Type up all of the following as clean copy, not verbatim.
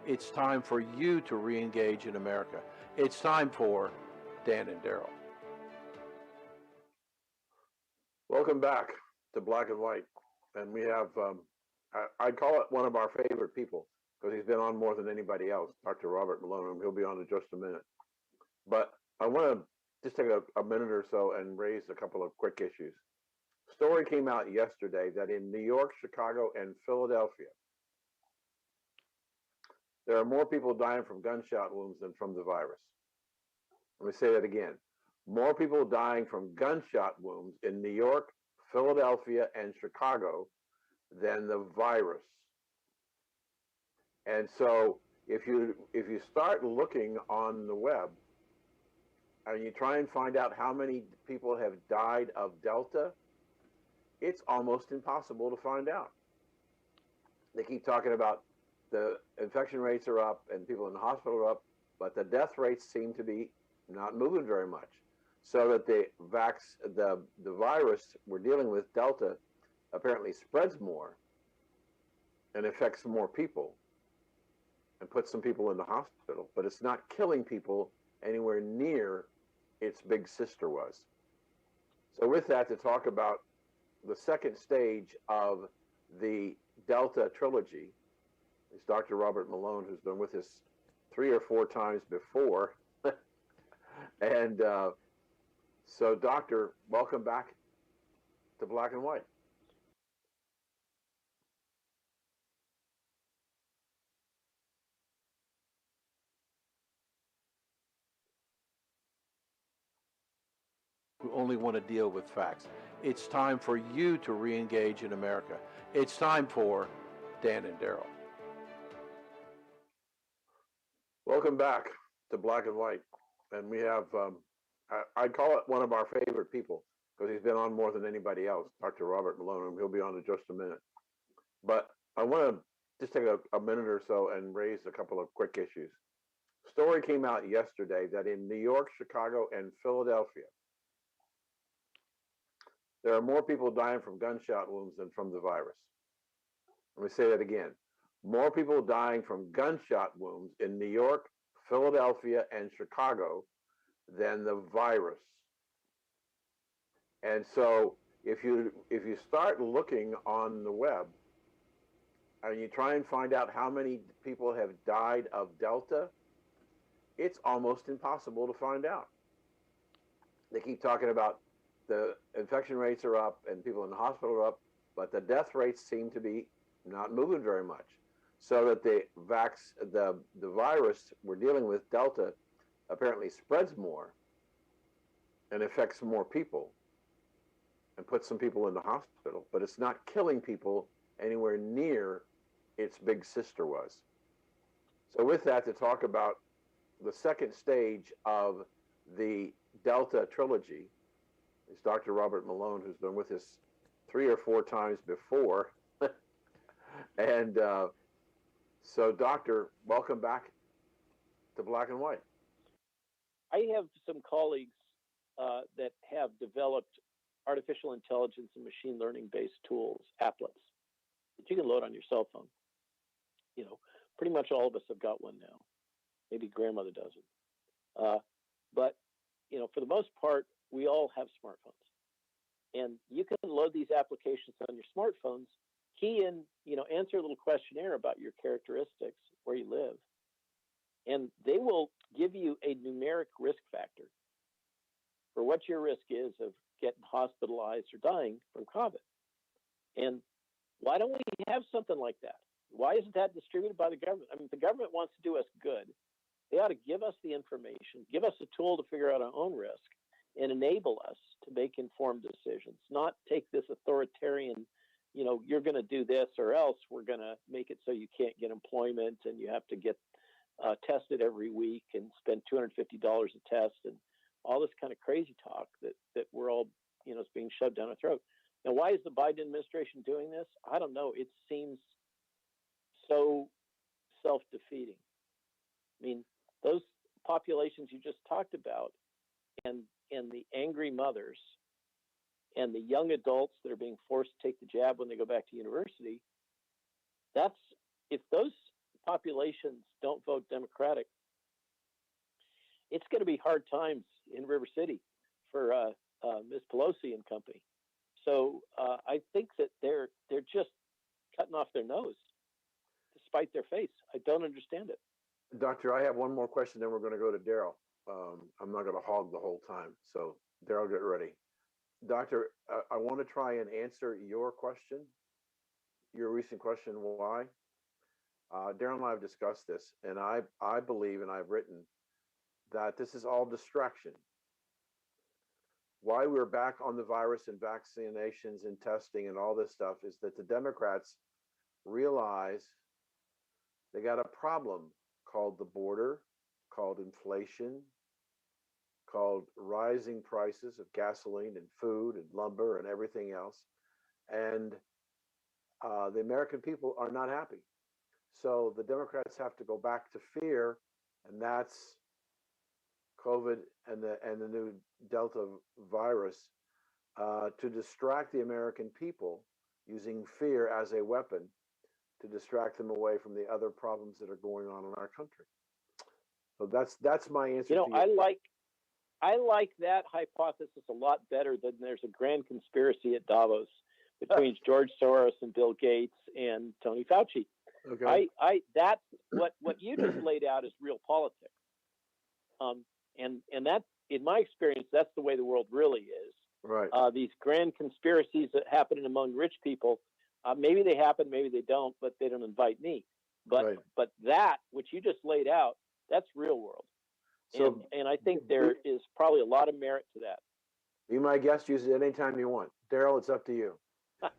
It's time for you to re-engage in America. It's time for Dan and Daryl. Welcome back to Black and White. And we have, I call it one of our favorite people because he's been on more than anybody else, Dr. Robert Malone, and he'll be on in just a minute. But I want to just take a minute or so and raise a couple of quick issues. Story came out yesterday that in New York, Chicago, and Philadelphia, there are more people dying from gunshot wounds than from the virus. Let me say that again. More people dying from gunshot wounds in New York, Philadelphia, and Chicago than the virus. And so if you start looking on the web and you try and find out how many people have died of Delta, it's almost impossible to find out. They keep talking about the infection rates are up and people in the hospital are up, but the death rates seem to be not moving very much. So that the virus we're dealing with, Delta, apparently spreads more and affects more people and puts some people in the hospital, but it's not killing people anywhere near its big sister was. So with that, to talk about the second stage of the Delta trilogy is Dr. Robert Malone, who's been with us 3 or 4 times before. And so, Doctor, welcome back to Black and White. Who only want to deal with facts. It's time for you to re-engage in America. It's time for Dan and Daryl. Welcome back to Black and White. And we have, I call it one of our favorite people because he's been on more than anybody else, Dr. Robert Malone, and he'll be on in just a minute. But I want to just take a minute or so and raise a couple of quick issues. Story came out yesterday that in New York, Chicago, and Philadelphia, there are more people dying from gunshot wounds than from the virus. Let me say that again. More people dying from gunshot wounds in New York, Philadelphia, and Chicago than the virus. And so if you start looking on the web and you try and find out how many people have died of Delta, it's almost impossible to find out. They keep talking about the infection rates are up and people in the hospital are up, but the death rates seem to be not moving very much. So that the virus we're dealing with, Delta, apparently spreads more and affects more people and puts some people in the hospital, but it's not killing people anywhere near its big sister was. So with that, to talk about the second stage of the Delta trilogy is Dr. Robert Malone, who's been with us 3 or 4 times before. And so, Doctor, welcome back to Black and White. I have some colleagues that have developed artificial intelligence and machine learning-based tools, applets, that you can load on your cell phone. You know, pretty much all of us have got one now. Maybe grandmother doesn't. But, you know, for the most part, we all have smartphones. And you can load these applications on your smartphones, key in, you know, answer a little questionnaire about your characteristics, where you live, and they will give you a numeric risk factor for what your risk is of getting hospitalized or dying from COVID. And why don't we have something like that? Why isn't that distributed by the government? I mean, if the government wants to do us good, they ought to give us the information, give us a tool to figure out our own risk, and enable us to make informed decisions, not take this authoritarian, you know, you're going to do this or else we're going to make it so you can't get employment and you have to get tested every week and spend $250 a test and all this kind of crazy talk that we're all, you know, is being shoved down our throat. Now, why is the Biden administration doing this? I don't know. It seems so self-defeating. I mean, those populations you just talked about and the angry mothers and the young adults that are being forced to take the jab when they go back to university, that's, if those populations don't vote Democratic, it's going to be hard times in River City for Ms. Pelosi and company. So I think that they're just cutting off their nose to spite their face. I don't understand it. Doctor, I have one more question, then we're going to go to Daryl. I'm not going to hog the whole time. So, Daryl, get ready. Doctor, I want to try and answer your question, your recent question, why. Daryl and I have discussed this, and I believe, and I've written, that this is all distraction. Why we're back on the virus and vaccinations and testing and all this stuff is that the Democrats realize they got a problem called the border, called inflation, called rising prices of gasoline and food and lumber and everything else. And the American people are not happy. So the Democrats have to go back to fear, and that's COVID and the new Delta virus to distract the American people using fear as a weapon to distract them away from the other problems that are going on in our country. So that's my answer. You know, I like that hypothesis a lot better than there's a grand conspiracy at Davos between George Soros and Bill Gates and Tony Fauci. Okay. That's what you just laid out is real politics. And that, in my experience, that's the way the world really is. Right. These grand conspiracies that happen among rich people, maybe they happen, maybe they don't, but they don't invite me. But that, which you just laid out, that's real world. So, and I think there is probably a lot of merit to that. Be my guest. Use it anytime you want. Daryl, it's up to you.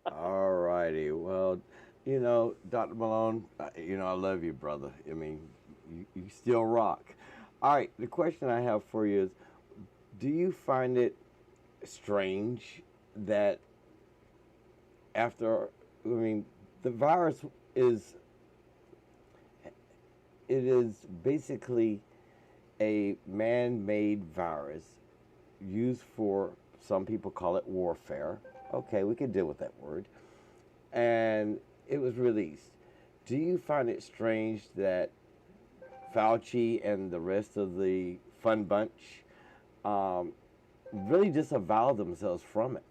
All righty. Well, you know, Dr. Malone, you know, I love you, brother. I mean, you still rock. All right. The question I have for you is, do you find it strange that after, I mean, the virus is basically a man-made virus used for, some people call it warfare. Okay, we can deal with that word. And it was released. Do you find it strange that Fauci and the rest of the fun bunch really disavow themselves from it?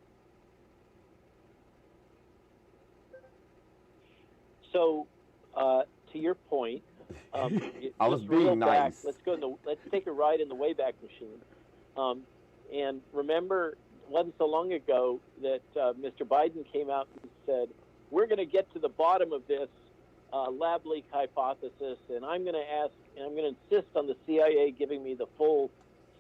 So, to your point, I was being nice. Back, let's take a ride in the Wayback Machine. And remember, it wasn't so long ago that Mr. Biden came out and said, we're going to get to the bottom of this lab leak hypothesis, and I'm going to ask, and I'm going to insist on the CIA giving me the full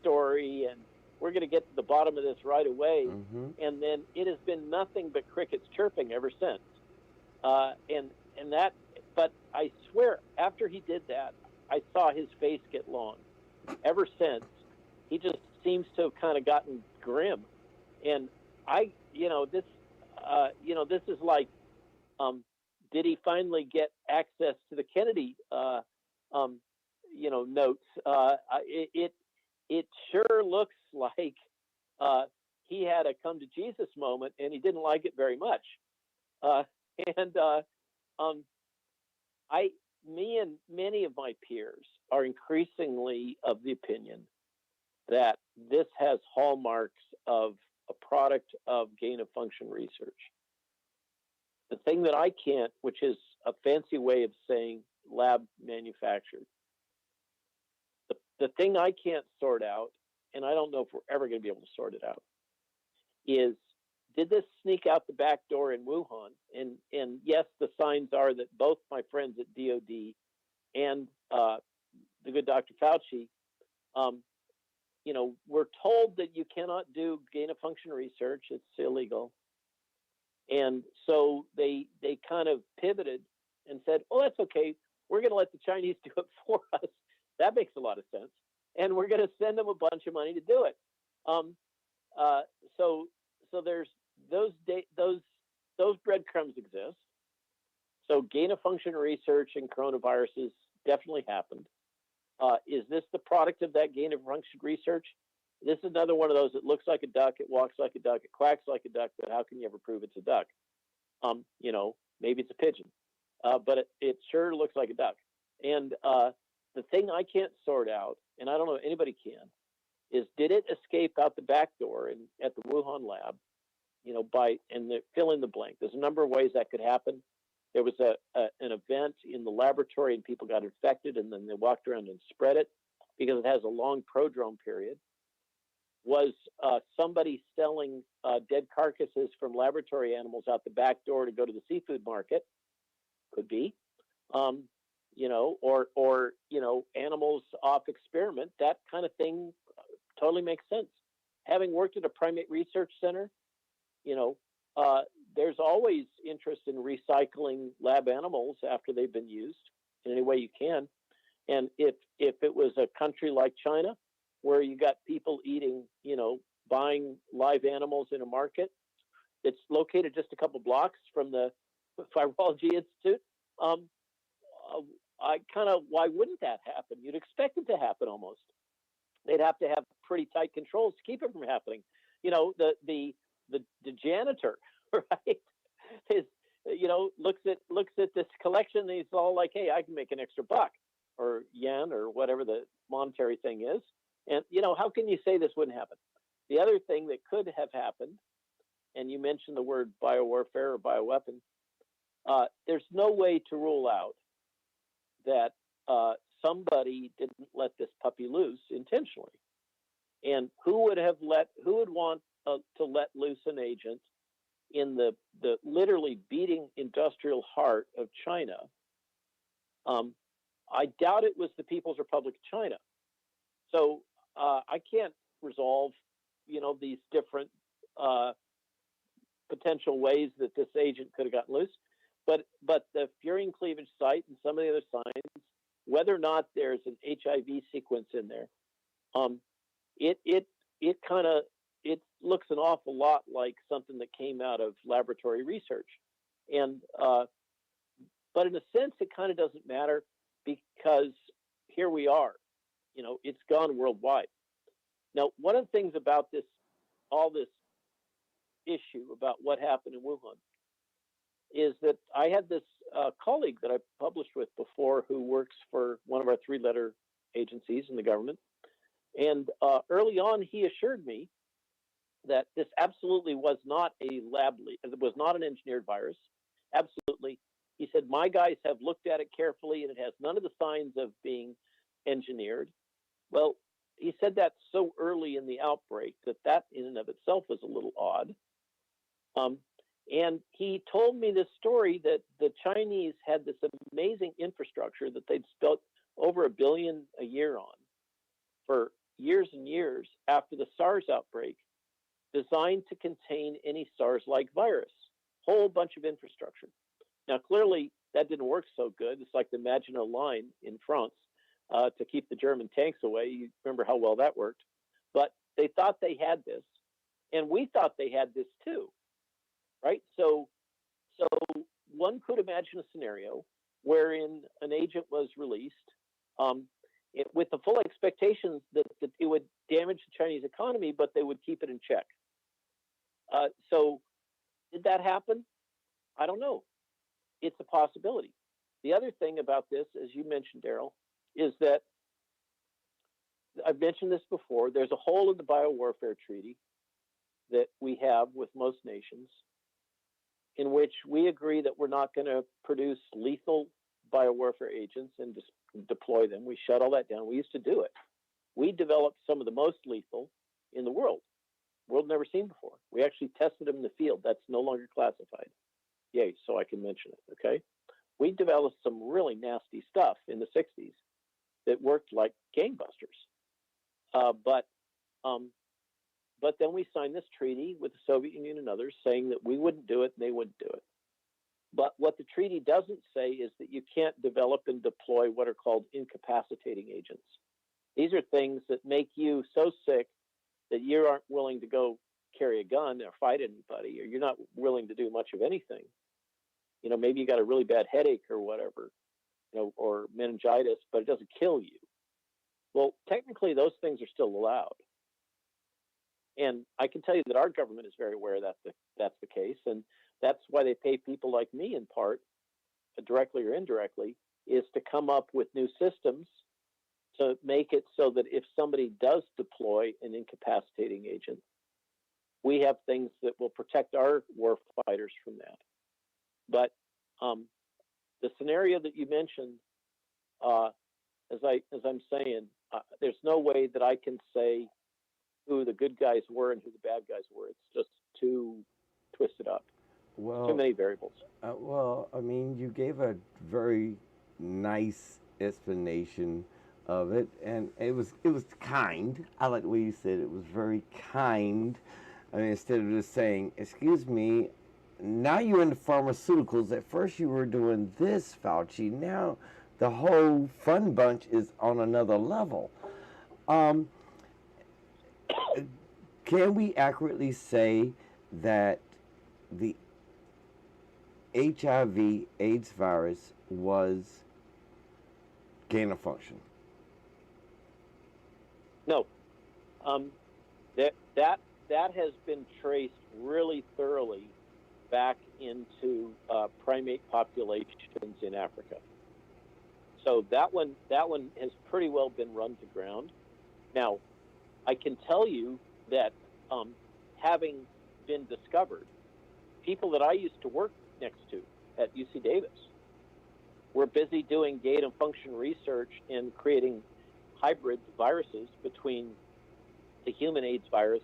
story, and we're going to get to the bottom of this right away. Mm-hmm. And then it has been nothing but crickets chirping ever since. And that, but I swear, after he did that, I saw his face get long. Ever since, he just seems to have kind of gotten grim. And this is like, did he finally get access to the Kennedy, notes? It sure looks like he had a come to Jesus moment, and he didn't like it very much. Me and many of my peers are increasingly of the opinion that this has hallmarks of a product of gain of function research. The thing that I can't, which is a fancy way of saying lab manufactured, the thing I can't sort out, and I don't know if we're ever going to be able to sort it out, is did this sneak out the back door in Wuhan? And yes, the signs are that both my friends at DOD and the good Dr. Fauci, we're told that you cannot do gain of function research. It's illegal. And so they kind of pivoted and said, oh, that's okay. We're going to let the Chinese do it for us. That makes a lot of sense. And we're going to send them a bunch of money to do it. So there's those breadcrumbs exist. So gain of function research in coronaviruses definitely happened. Is this the product of that gain of function research? This is another one of those. It looks like a duck. It walks like a duck. It quacks like a duck. But how can you ever prove it's a duck? Maybe it's a pigeon, but it sure looks like a duck. And the thing I can't sort out, and I don't know if anybody can, is did it escape out the back door at the Wuhan lab? Fill in the blank. There's a number of ways that could happen. There was an event in the laboratory and people got infected, and then they walked around and spread it because it has a long prodrome period. Was somebody selling dead carcasses from laboratory animals out the back door to go to the seafood market? Could be. Or animals off experiment. That kind of thing totally makes sense. Having worked at a primate research center, there's always interest in recycling lab animals after they've been used in any way you can. And if it was a country like China, where you got people eating, buying live animals in a market that's located just a couple blocks from the Virology Institute, why wouldn't that happen? You'd expect it to happen almost. They'd have to have pretty tight controls to keep it from happening. The janitor, right, looks at this collection and he's all like, hey, I can make an extra buck or yen or whatever the monetary thing is. And, how can you say this wouldn't happen? The other thing that could have happened, and you mentioned the word biowarfare or bioweapon, there's no way to rule out that somebody didn't let this puppy loose intentionally. And who would want to let loose an agent in the literally beating industrial heart of China? I doubt it was the People's Republic of China. So I can't resolve, these different potential ways that this agent could have gotten loose. But the furin cleavage site and some of the other signs, whether or not there's an HIV sequence in there, it looks an awful lot like something that came out of laboratory research. And but in a sense, it kind of doesn't matter because here we are. It's gone worldwide. Now, one of the things about all this issue about what happened in Wuhan is that I had this colleague that I published with before who works for one of our 3-letter agencies in the government. And early on, he assured me that this absolutely was not it was not an engineered virus. Absolutely. He said, my guys have looked at it carefully and it has none of the signs of being engineered. Well, he said that so early in the outbreak that in and of itself was a little odd. And he told me this story that the Chinese had this amazing infrastructure that they'd spent over $1 billion a year on for years and years after the SARS outbreak, designed to contain any SARS-like virus. Whole bunch of infrastructure. Now, clearly, that didn't work so good. It's like the Maginot Line in France to keep the German tanks away. You remember how well that worked. But they thought they had this, and we thought they had this too, right? So one could imagine a scenario wherein an agent was released with the full expectations that it would damage the Chinese economy, but they would keep it in check. So did that happen? I don't know. It's a possibility. The other thing about this, as you mentioned, Daryl, is that I've mentioned this before. There's a hole in the biowarfare treaty that we have with most nations in which we agree that we're not going to produce lethal biowarfare agents and just deploy them. We shut all that down. We used to do it. We developed some of the most lethal in the world never seen before. We actually tested them in the field. That's no longer classified. Yay, so I can mention it, okay? We developed some really nasty stuff in the 60s that worked like gangbusters. But then we signed this treaty with the Soviet Union and others saying that we wouldn't do it and they wouldn't do it. But what the treaty doesn't say is that you can't develop and deploy what are called incapacitating agents. These are things that make you so sick that you aren't willing to go carry a gun or fight anybody, or you're not willing to do much of anything. Maybe you got a really bad headache or whatever, or meningitis, but it doesn't kill you. Well, technically, those things are still allowed. And I can tell you that our government is very aware that that's the case. And that's why they pay people like me, in part, directly or indirectly, is to come up with new systems to make it so that if somebody does deploy an incapacitating agent, we have things that will protect our war fighters from that. But the scenario that you mentioned, as I'm saying, there's no way that I can say who the good guys were and who the bad guys were. It's just too twisted up. Well, too many variables. Well, I mean, you gave a very nice explanation of it, and it was kind. I like the way you said it was very kind. I mean, instead of just saying, "Excuse me, now you're into pharmaceuticals. At first you were doing this, Fauci. Now the whole fun bunch is on another level." Can we accurately say that the HIV/AIDS virus was gain of function? No, that has been traced really thoroughly back into primate populations in Africa. So that one has pretty well been run to ground. Now, I can tell you that having been discovered, people that I used to work next to at UC Davis were busy doing gain of function research and creating hybrid viruses between the human AIDS virus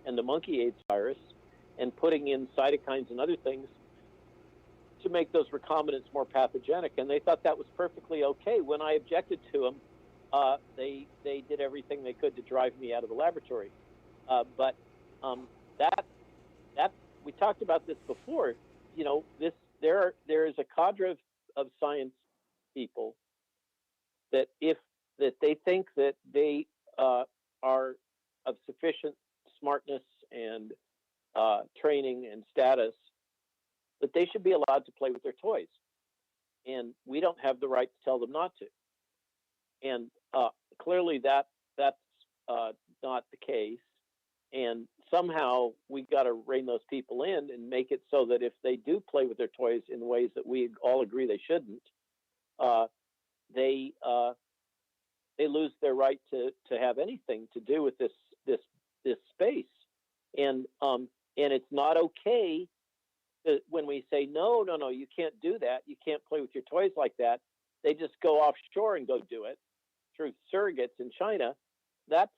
and the monkey AIDS virus, and putting in cytokines and other things to make those recombinants more pathogenic. And they thought that was perfectly okay. When I objected to them, they did everything they could to drive me out of the laboratory. But that we talked about this before. You know, there is a cadre of science people that they think that they are of sufficient smartness and training and status that they should be allowed to play with their toys, and we don't have the right to tell them not to. And clearly that's not the case. And somehow we got to rein those people in and make it so that if they do play with their toys in ways that we all agree they shouldn't, they lose their right to have anything to do with this space. And it's not okay when we say no, you can't do that. You can't play with your toys like that. They just go offshore and go do it through surrogates in China. That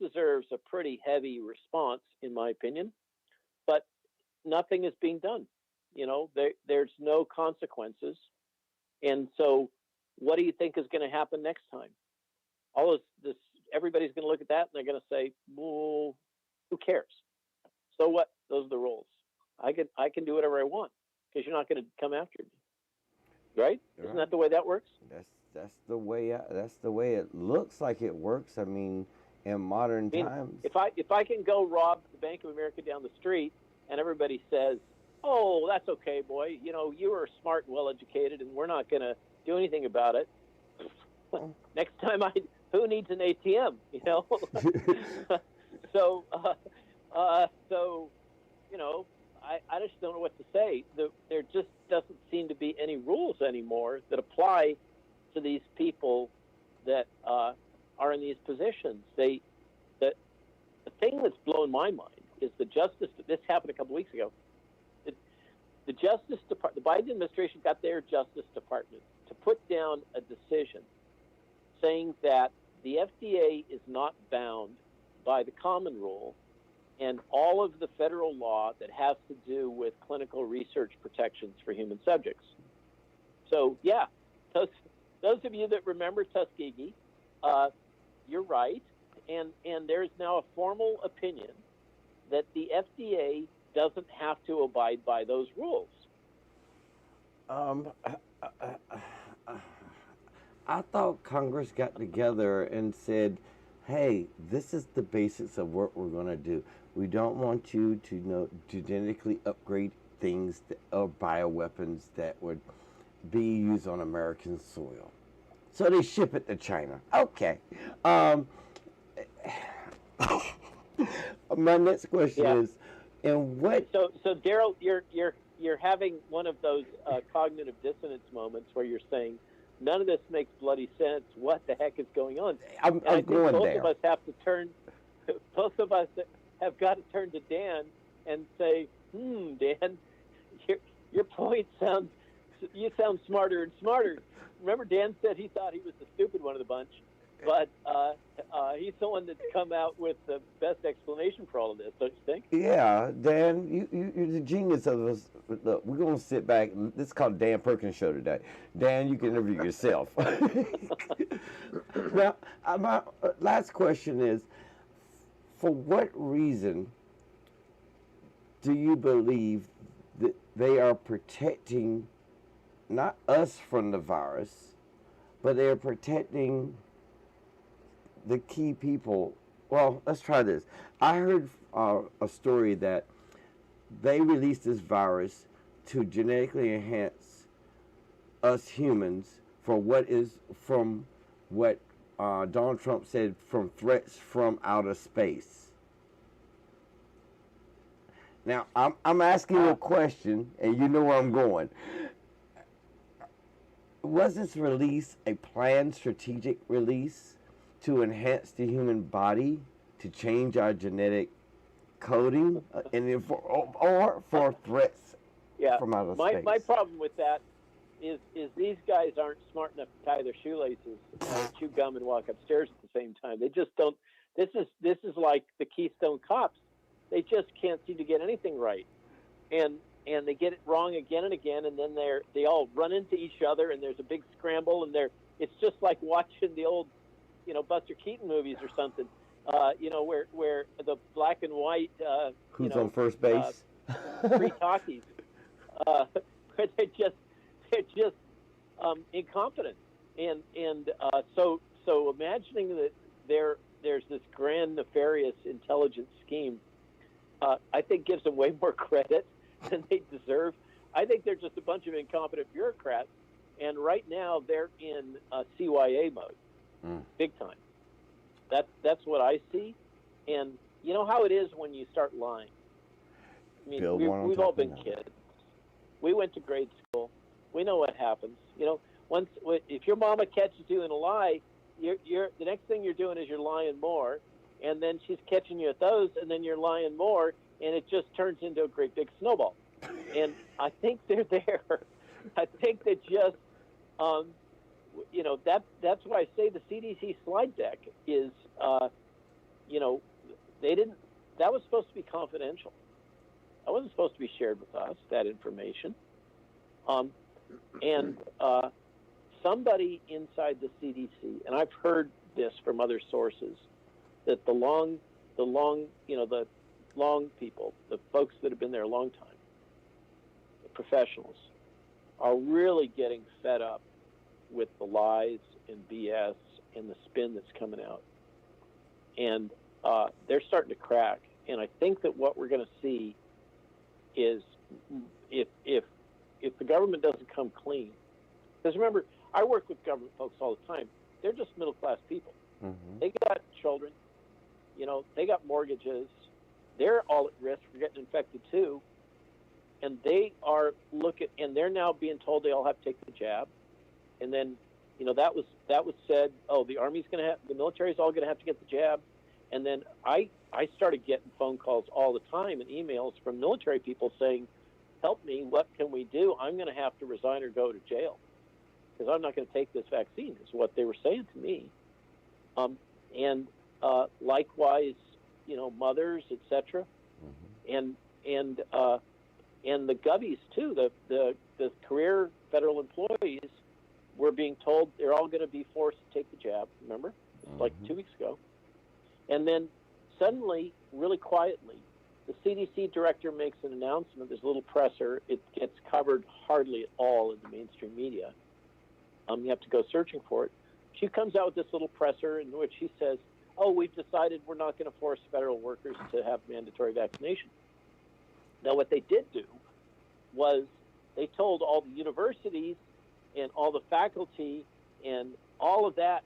deserves a pretty heavy response, in my opinion. But nothing is being done. You know, there's no consequences. And so what do you think is going to happen next time? All this, everybody's going to look at that and they're going to say, well, who cares? So what? Those are the rules. I can do whatever I want because you're not going to come after me, right? Isn't that the way that works? That's the way it looks like it works. I mean, in modern times, if I can go rob the Bank of America down the street and everybody says, "Oh, that's okay, boy. You know, you are smart and well educated, and we're not going to do anything about it." Next time, who needs an ATM? You know. So you know, I just don't know what to say. There just doesn't seem to be any rules anymore that apply to these people that are in these positions. The thing that's blown my mind is the justice. This happened a couple weeks ago. The Justice Department, the Biden administration got their Justice Department to put down a decision saying that the FDA is not bound by the common rule and all of the federal law that has to do with clinical research protections for human subjects. So, yeah, those of you that remember Tuskegee, you're right, and there's now a formal opinion that the FDA doesn't have to abide by those rules. I thought Congress got together and said, hey, this is the basics of what we're going to do. We don't want you to genetically upgrade things or bioweapons that would be used on American soil. So they ship it to China. Okay. My next question is, and what? So Daryl, you're having one of those cognitive dissonance moments where you're saying, none of this makes bloody sense. What the heck is going on? I'm I think going both there. of us have to turn. Both of us have got to turn to Dan and say, Dan, your point sounds. You sound smarter and smarter. Remember, Dan said he thought he was the stupid one of the bunch, but he's the one that's come out with the best explanation for all of this, don't you think? Yeah, Dan, you're the genius of us. Look, we're going to sit back. This is called Dan Perkins Show today. Dan, you can interview yourself. Now, my last question is, for what reason do you believe that they are protecting not us from the virus, but they're protecting the key people? Well, let's try this. I heard a story that they released this virus to genetically enhance us humans for what Donald Trump said, from threats from outer space. Now, I'm asking you a question, and you know where I'm going. Was this release a planned strategic release to enhance the human body, to change our genetic coding, or for threats from outer space? My problem with that is these guys aren't smart enough to tie their shoelaces, chew gum, and walk upstairs at the same time. They just don't. This is like the Keystone Cops. They just can't seem to get anything right, and they get it wrong again and again, and then they all run into each other, and there's a big scramble, and it's just like watching the old, Buster Keaton movies or something, where the black and white, who's on first base, free talkies, where they're just incompetent, and so imagining that there's this grand nefarious intelligence scheme, I think gives them way more credit than they deserve. I think they're just a bunch of incompetent bureaucrats, and right now they're in CYA mode, big time. That's what I see, and you know how it is when you start lying. I mean, we've all been kids. We went to grade school. We know what happens. If your mama catches you in a lie, you're the next thing you're doing is you're lying more, and then she's catching you at those, and then you're lying more, and it just turns into a great big snowball. And I think they're there. I think they just, that's why I say the CDC slide deck is, they didn't. That was supposed to be confidential. That wasn't supposed to be shared with us, that information. And somebody inside the CDC, and I've heard this from other sources, that the long people, the folks that have been there a long time, the professionals, are really getting fed up with the lies and BS and the spin that's coming out. And they're starting to crack. And I think that what we're going to see is if the government doesn't come clean, because remember, I work with government folks all the time. They're just middle-class people. Mm-hmm. They got children. They got mortgages. They're all at risk for getting infected too. And they are and they're now being told they all have to take the jab. And then, that was said, the military's all going to have to get the jab. And then I started getting phone calls all the time and emails from military people saying, help me, what can we do? I'm going to have to resign or go to jail because I'm not going to take this vaccine, is what they were saying to me. And likewise, mothers, etc. Mm-hmm. And the gubbies too, the career federal employees were being told they're all going to be forced to take the jab, remember? Mm-hmm. Like 2 weeks ago. And then suddenly, really quietly, the CDC director makes an announcement. There's a little presser. It gets covered hardly at all in the mainstream media. You have to go searching for it. She comes out with this little presser in which she says, we've decided we're not going to force federal workers to have mandatory vaccination. Now, what they did do was they told all the universities and all the faculty and all of that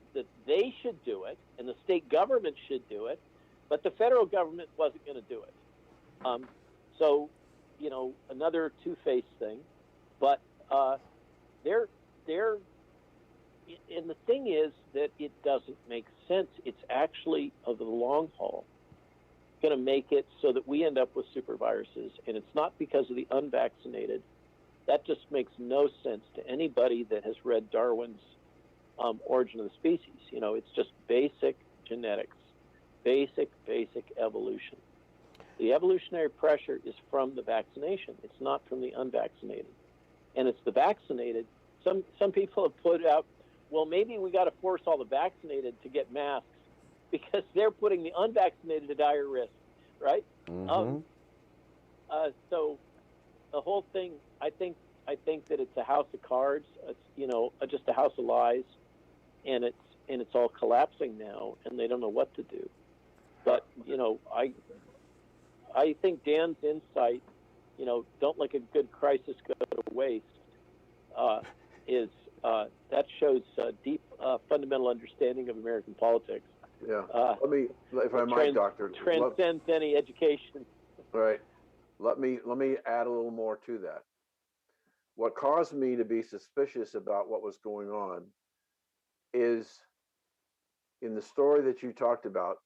they should do it, and the state government should do it, but the federal government wasn't going to do it. So another two-faced thing, but they're they're and the thing is that it doesn't make sense. It's actually, over the long haul, going to make it so that we end up with super viruses, and it's not because of the unvaccinated. That just makes no sense to anybody that has read Darwin's Origin of the Species. It's just basic genetics, basic evolution. The evolutionary pressure is from the vaccination. It's not from the unvaccinated. And it's the vaccinated. Some people have put out, well, maybe we got to force all the vaccinated to get masks because they're putting the unvaccinated at higher risk, right? Mm-hmm. So the whole thing, I think that it's a house of cards. It's just a house of lies, and it's all collapsing now, and they don't know what to do. But I think Dan's insight, don't let a good crisis go to waste, is that shows deep fundamental understanding of American politics. Yeah. Let me, if I might, Doctor, transcends any education. Right. Let me add a little more to that. What caused me to be suspicious about what was going on is in the story that you talked about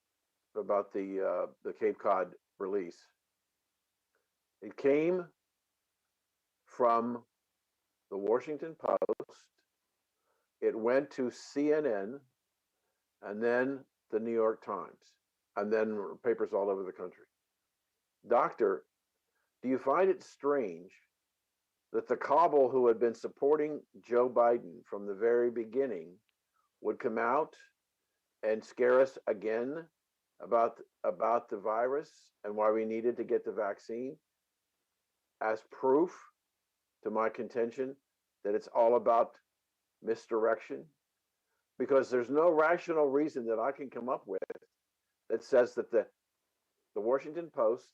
the Cape Cod release. It came from the Washington Post. It went to CNN, and then the New York Times, and then papers all over the country. Doctor, do you find it strange that the cabal who had been supporting Joe Biden from the very beginning would come out and scare us again about the virus and why we needed to get the vaccine as proof to my contention that it's all about misdirection? Because there's no rational reason that I can come up with that says that the Washington Post,